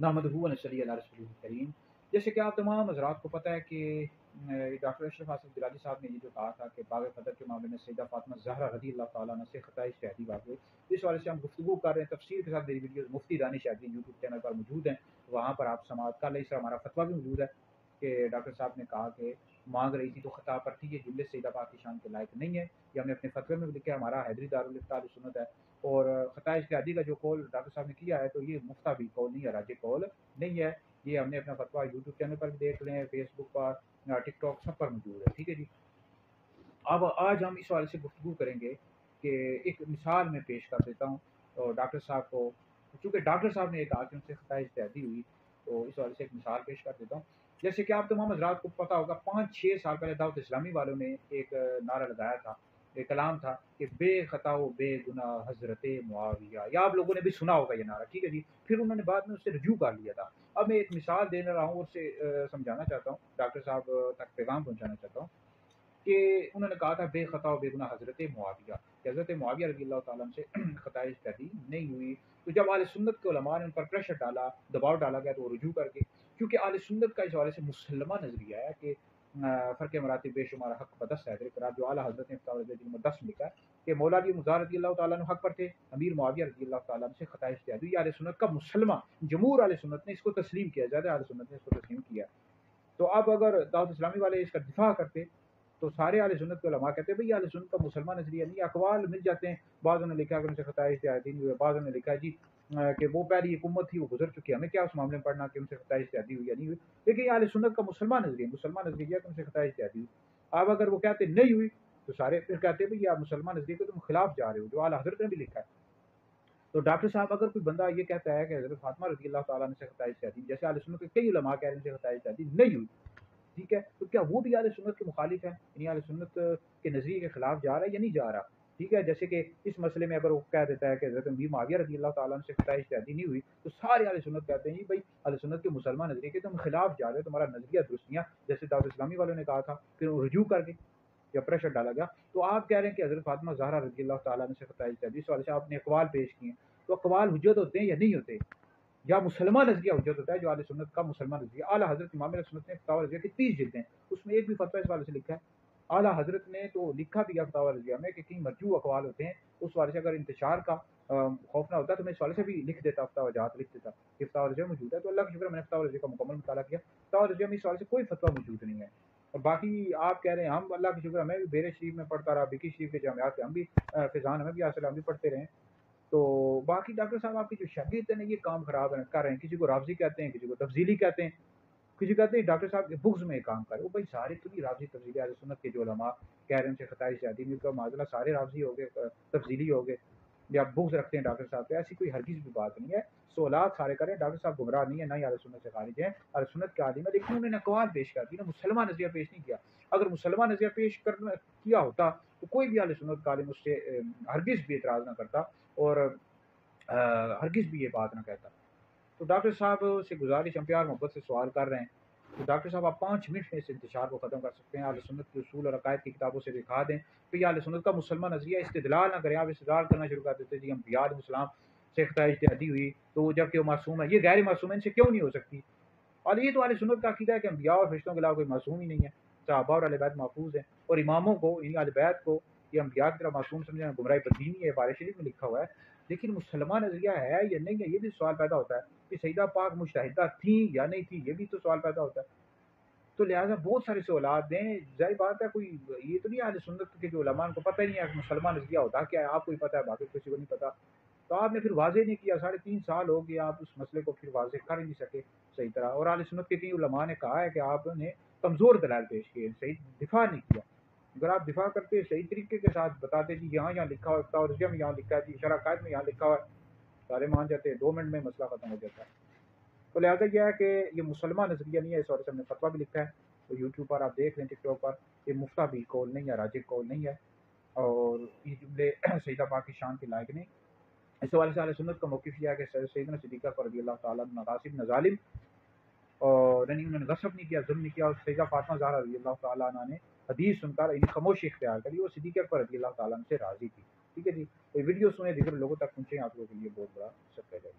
नहमदुहु व नसल्ली अला रसूलिल करीम। जैसे कि आप तमाम हज़रात को पता है कि डॉक्टर अशरफ हासिफ दिलानी साहब ने ये जो कहा था कि बाग क़दर के मामले में सैयदा फ़ातिमा ज़हरा रज़ी अल्लाह तआला अन्हा से ख़ता इज्तिहादी वाक़ई, इस वाले से हम गुफ्तगू कर रहे हैं तफ़सील के साथ। मेरी वीडियोज़ मुफ्ती दानिश अदवी यूट्यूब चैनल पर मौजूद हैं, वहाँ पर आप समाअत कर लें। इसका हमारा फतवा भी मौजूद है कि डॉक्टर साहब ने कहा कि मांग रही थी तो ख़ता पर थी, ये जुमले सैयदा पाक की शान के लायक नहीं है। ये हमने अपने फतवे में भी लिखा है, हमारा हैदरी दारुल इफ्ता अहले सुन्नत है। और ख़ता इज्तिहादी का जो कौल डॉक्टर साहब ने किया है, तो ये मुफ्ता भी कौल नहीं है, राजिह कौल नहीं है। ये हमने अपना फतवा यूट्यूब चैनल पर भी देख लें, फेसबुक पर, टिकटॉक सब पर मौजूद है, ठीक है जी। अब आज हम इस वाले से गुफ्तगू करेंगे कि एक मिसाल मैं पेश कर देता हूँ और डॉक्टर साहब को, चूँकि डॉक्टर साहब ने ये कहा कि उनसे ख़ता इज्तिहादी हुई, तो इस वाले से एक मिसाल पेश कर देता हूँ। जैसे कि आप तमाम हज़रात को पता होगा, 5-6 साल पहले दावत इस्लामी वालों ने एक नारा लगाया था, एक कलाम था कि बेख़ता व बेगुनाह हज़रत मुआविया, या आप लोगों ने भी सुना होगा ये नारा, ठीक है जी। फिर उन्होंने बाद में उससे रुजू कर लिया था। अब मैं एक मिसाल दे रहा हूँ और उससे समझाना चाहता हूँ, डॉक्टर साहब तक पैगाम पहुँचाना चाहता हूँ कि उन्होंने कहा था बेख़ता व बेगुनाह हज़रत मुआविया, कि हज़रत मुआविया रज़ी अल्लाह तआला अन्हु से ख़ता इज्तिहादी नहीं हुई। तो जब अहले सुन्नत के उलमा ने उन पर प्रेशर डाला, दबाव डाला गया, तो वो रुजू कर गए। क्योंकि अहले सुन्नत का इस हवाले से मुसल्लमा नज़रिया है कि फ़र्क़ मरातिब बेशुमार हक़ बदस्त है करार, जो आला हज़रत ने फ़तावा रज़विय्यत नंबर 10 में लिखा है कि मौला अली मुज़ार रज़ी अल्लाह तआला अन्हु हक़ पर थे, अमीर मुआविया रज़ी अल्लाह तआला अन्हु से ख़ता इज्तिहादी हुई। अहले सुन्नत का मुसल्लमा, जमहूर अहले सुन्नत ने इसको तस्लीम किया, ज़्यादा अहले सुन्नत ने इसको तस्लीम किया। तो अब अगर दावत इस्लामी वाले इसका दिफा करते, तो सारे अहले सुन्नत के उलमा कहते हैं भई अहले सुन्नत का मुसलमान नज़रिया नहीं, अक़वाल मिल जाते हैं। बाज़ों ने लिखा है कि उनसे ख़ता इज्तिहादी नहीं हुई, बाज़ों ने लिखा है जी कि वो पहली एक उम्मत थी, वो गुज़र चुकी है, हमें क्या उस मामले में पढ़ना कि उनसे ख़ता इज्तिहादी हुई या नहीं हुई। लेकिन ये अहले सुन्नत का मुसलमान नज़रिया कि उनसे ख़ता इज्तिहादी हुई। अब अगर वो कहते नहीं हुई, तो सारे फिर कहते हैं भई आप मुसलमान नज़रिए के तुम खिलाफ जा रहे हो, जो आला हज़रत ने भी लिखा है। तो डॉक्टर साहब, अगर कोई बंदा ये कहता है कि हज़रत फ़ातिमा रज़ी अल्लाह तआला अन्हा से ख़ता इज्तिहादी, जैसे अहले सुन्नत के कई उलमा कह रहे हैं उनसे ख़ता इज्तिहादी नहीं हुई, ठीक है, तो क्या वो भी अहले सुन्नत के मुखालिफ है, यानी अहले सुन्नत के नज़रिए के खिलाफ जा रहा है या नहीं जा रहा? ठीक है, जैसे कि इस मसले में अगर वो कह देता है कि हज़रत अमीर मुआविया रज़ी अल्लाह तआला अन्हु से ख़ता इज्तिहादी नहीं हुई, तो सारे अहले सुन्नत कहते हैं जी भाई अहले सुन्नत के मुसलमान नज़रिए के तुम खिलाफ जा रहे हो, तुम्हारा नज़रिया दुरुस्त नहीं है, जैसे दावत इस्लामी वालों ने कहा था, फिर वो रुजू कर गए या प्रेशर डाला गया। तो आप कह रहे हैं कि हज़रत फ़ातिमा ज़हरा रज़ी अल्लाह तआला अन्हा से ख़ता इज्तिहादी, इस वाले से आपने अक़वाल पेश किए हैं, तो अक़वाल हुज्जत होते हैं या नहीं होते? या मुसलमान नज़रिया हुज्जत होता है, जो अहले सुन्नत का मुसलमान नज़रिया। आला हज़रत इमाम अहले सुन्नत ने फ़तावा रज़विय्या की 30 जिल्दें हैं, उसमें एक भी फ़तवा इस वाले से लिखा है? आला हज़रत ने तो लिखा भी है फ़तावा रज़विय्या में कि कई मरजू अक़वाल होते हैं, उस वाले से अगर इंतशार का खौफ ना होता तो मैं इस वाले से भी लिख देता, फ़तावा वजाहत लिख देता। ये फ़तावा रज़विय्या मौजूद है, तो अल्लाह का शुक्र है मैंने फ़तावा रज़विय्या का मुकम्मल मुताला किया। फ़तावा रज़विय्या में इस वाले से कोई फ़तवा मौजूद नहीं है। और बाकी आप कह रहे हैं, हम अल्लाह का शुक्र है मैं भी बेरे शरीफ में पढ़ता रहा, बिकी शरीफ के जामियात से हम भी फ़ैज़ान हमें भी हासिल है, हम भी पढ़ते रहे। तो बाकी डॉक्टर साहब आपकी जो शागिर्द है ना, ये काम खराब है कर रहे हैं, किसी को राफ़ज़ी कहते हैं, किसी को तफ़ज़ीली कहते हैं, किसी कहते हैं डॉक्टर साहब के बुग़्ज़ में काम कर रहे हो। भाई सारे तो नहीं राफ़ज़ी तफ़ज़ीली अहले सुन्नत के जो उलमा कह रहे हैं उनसे ख़ता इज्तिहादी नहीं, तो माज़अल्लाह सारे राफ़ज़ी हो गए, तफ़ज़ीली हो गए या बुग़्ज़ रखते हैं डॉक्टर साहब पे, ऐसी कोई हरगिज़ भी बात नहीं है। सवालात सारे करें, डॉक्टर साहब गुमराह नहीं है, ना ही अहले सुन्नत से ख़ारिज हैं, अहले सुन्नत के आलिम है, लेकिन उन्होंने अक़वाल पेश कर दी ना, मुसलमान नज़रिया पेश नहीं किया। अगर मुसलमान नज़रिया पेश करना किया होता, तो कोई भी अहले सुन्नत का आलिम उससे हरगिज़ भी एतराज़ ना करता और हरगिज़ भी ये बात ना कहता। तो डॉक्टर साहब से गुज़ारिश, हम प्यार मोहब्बत से सवाल कर रहे हैं, तो डॉक्टर साहब आप 5 मिनट में इस इंतशार को ख़त्म कर सकते हैं। अहले सुन्नत के उसूल और अक़ायद की किताबों से दिखा दें, तो ये अहले सुन्नत का मुसलमान नज़रिया इस्तिदलाल ना करें। आप इस्तिदलाल करना शुरू कर देते जी अंबिया अलैहिस्सलाम से ख़ता इज्तिहादी हुई, तो जबकि वो मासूम है, ये गैर मासूम है, इनसे क्यों नहीं हो सकती? और ये तो अहले सुन्नत का अक़ीदा है कि अंबिया और फ़रिश्तों के अलावा कोई मासूम ही नहीं है। सहाबा और अहले बैत महफूज़ हैं, और इमामों को, यानी अहले बैत को ये अंबिया की तरह मासूम समझना गुमराही बददीनी है, बारे शरीफ में लिखा हुआ है। लेकिन मुसलमान नज़रिया है या नहीं है, ये भी सवाल पैदा होता है कि सईदा पाक मुजतहिदा थी या नहीं थी, ये भी तो सवाल पैदा होता है। तो लिहाजा बहुत सारे सवालात दें, ज़ाहिर बात है, कोई ये तो नहीं अहले सुन्नत के जो उलमा उनको पता ही नहीं है कि मुसलमान नज़रिया होता क्या है, आपको ही पता है, बाकी किसी को नहीं पता। तो आपने फिर वाज़ेह नहीं किया, 3.5 साल हो गए, आप उस मसले को फिर वाज़ेह कर ही नहीं सके सही तरह। और अहले सुन्नत के कई उलमा ने कहा है कि आपने कमज़ोर दलाइल पेश किए, सही दिफा नहीं किया। अगर आप दिफा करते, सही तरीके के साथ बताते जी यहाँ लिखा हुआ है, फ़तावा रज़विय्या में यहाँ लिखा है, जी शरह अक़ायद में यहाँ लिखा हुआ है, सारे मान जाते हैं, 2 मिनट में मसला ख़त्म हो जाता है। तो लिहाजा यह है कि ये मुसलमान नज़रिया नहीं है, इस वजह से हमने फतवा भी लिखा है, तो यूट्यूब पर आप देख लें, टिकटॉक पर, ये मुफ्ता भी कौल नहीं है, राजिह कौल नहीं है, और ये जुमले सईदा पाक की शान के लायक नहीं। इस हवाले से अहले सुन्नत का मौक़िफ़ यह है कि सैयदना सिद्दीक़ा रज़ी अल्लाह तआला अन्हा गासिब न ज़ालिम, और यानी उन्होंने गसब नहीं किया, ज़ुल्म नहीं किया, और सईदा फ़ातिमा ज़हरा रज़ी अल्लाह तआला अन्हा ने हदीस सुनकर यानी खामोशी इख्तियार करी, वो सिद्दीक़ा रज़ी अल्लाह तआला अन्हा से राज़ी थी। ठीक है जी, तो वीडियो सुने, दीगर लोगों तक पहुँचे, आप लोगों के लिए बहुत बड़ा शुक्रिया।